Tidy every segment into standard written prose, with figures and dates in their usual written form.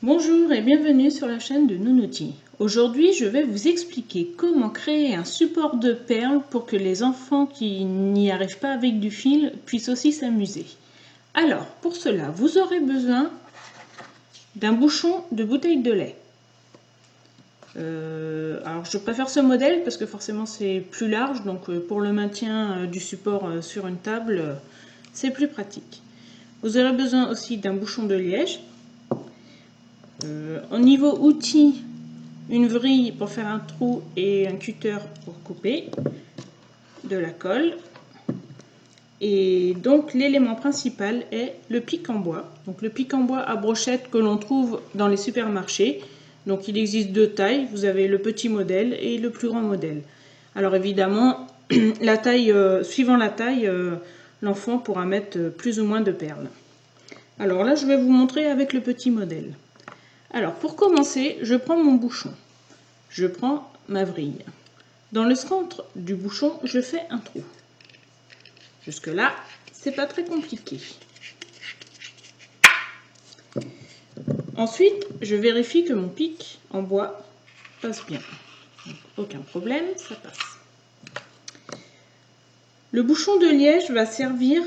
Bonjour et bienvenue sur la chaîne de Nounouti. Aujourd'hui, je vais vous expliquer comment créer un support de perles pour que les enfants qui n'y arrivent pas avec du fil puissent aussi s'amuser. Alors, pour cela, vous aurez besoin d'un bouchon de bouteille de lait. Alors, je préfère ce modèle parce que forcément c'est plus large, donc pour le maintien du support sur une table, c'est plus pratique. Vous aurez besoin aussi d'un bouchon de liège. Au niveau outils, une vrille pour faire un trou et un cutter pour couper, de la colle. Et donc l'élément principal est le pic en bois. Donc le pic en bois à brochette que l'on trouve dans les supermarchés. Donc il existe deux tailles, vous avez le petit modèle et le plus grand modèle. Alors évidemment, la taille, suivant la taille, l'enfant pourra mettre plus ou moins de perles. Alors là, je vais vous montrer avec le petit modèle. Alors pour commencer, je prends mon bouchon. Je prends ma vrille. Dans le centre du bouchon, je fais un trou. Jusque là, c'est pas très compliqué. Ensuite, je vérifie que mon pic en bois passe bien. Donc, aucun problème, ça passe. Le bouchon de liège va servir,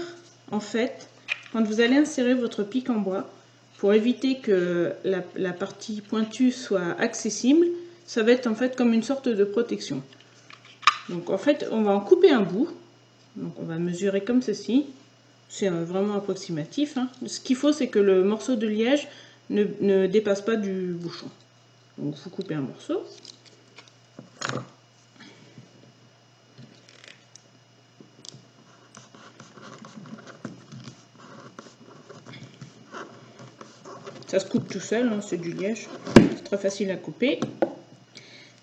en fait, quand vous allez insérer votre pic en bois, pour éviter que la partie pointue soit accessible, ça va être en fait comme une sorte de protection. Donc en fait, on va en couper un bout. Donc on va mesurer comme ceci. C'est vraiment approximatif. Ce qu'il faut, c'est que le morceau de liège ne dépasse pas du bouchon. Donc vous coupez un morceau. Ça se coupe tout seul, c'est du liège. C'est très facile à couper.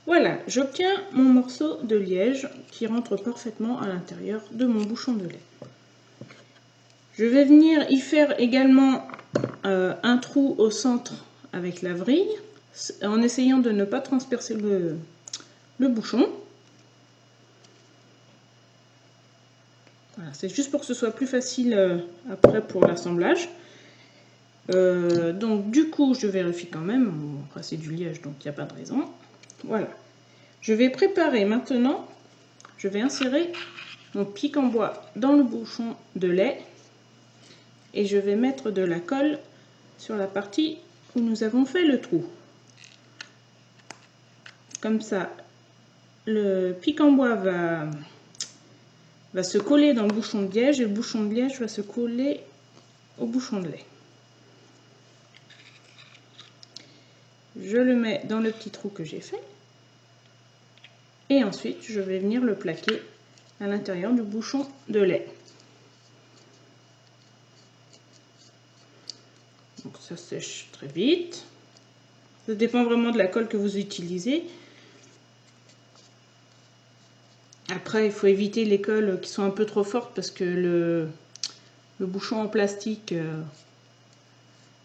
Voilà, j'obtiens mon morceau de liège qui rentre parfaitement à l'intérieur de mon bouchon de lait. Je vais venir y faire également un trou au centre avec la vrille, en essayant de ne pas transpercer le bouchon. Voilà, c'est juste pour que ce soit plus facile après pour l'assemblage. Donc du coup, je vérifie quand même. Bon, après c'est du liège, donc il n'y a pas de raison. Voilà. Je vais préparer maintenant, je vais insérer mon pic en bois dans le bouchon de lait et je vais mettre de la colle sur la partie où nous avons fait le trou. Comme ça, le pic en bois va se coller dans le bouchon de liège et le bouchon de liège va se coller au bouchon de lait. Je le mets dans le petit trou que j'ai fait. Et ensuite, je vais venir le plaquer à l'intérieur du bouchon de lait. Donc ça sèche très vite. Ça dépend vraiment de la colle que vous utilisez. Après, il faut éviter les colles qui sont un peu trop fortes parce que le bouchon en plastique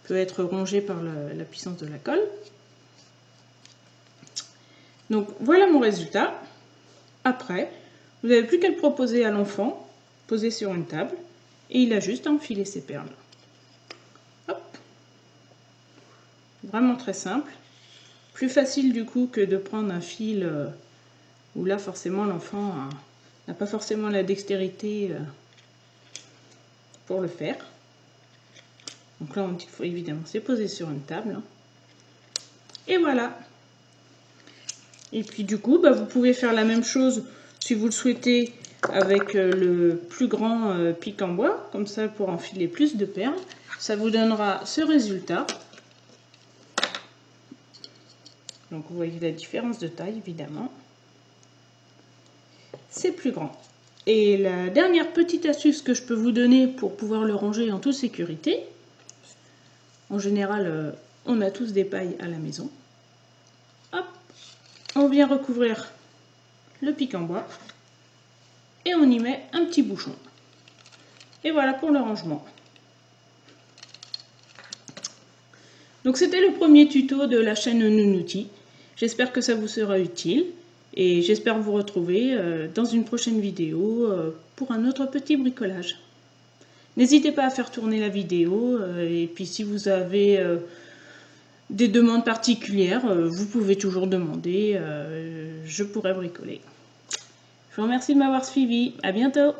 peut être rongé par la puissance de la colle. Donc voilà mon résultat. Après, vous n'avez plus qu'à le proposer à l'enfant, posé sur une table, et il a juste à enfiler ses perles. Hop. Vraiment très simple. Plus facile du coup que de prendre un fil où là forcément l'enfant n'a pas forcément la dextérité pour le faire. Donc là, il faut évidemment se poser sur une table. Et voilà. Et puis du coup, vous pouvez faire la même chose si vous le souhaitez avec le plus grand pic en bois, comme ça pour enfiler plus de perles. Ça vous donnera ce résultat. Donc vous voyez la différence de taille évidemment. C'est plus grand. Et la dernière petite astuce que je peux vous donner pour pouvoir le ranger en toute sécurité, en général on a tous des pailles à la maison. Hop. On vient recouvrir le pic en bois et on y met un petit bouchon. Et voilà pour le rangement. Donc c'était le premier tuto de la chaîne Nounouti. J'espère que ça vous sera utile et j'espère vous retrouver dans une prochaine vidéo pour un autre petit bricolage. N'hésitez pas à faire tourner la vidéo et puis si vous avez des demandes particulières, vous pouvez toujours demander, je pourrais bricoler. Je vous remercie de m'avoir suivi, à bientôt!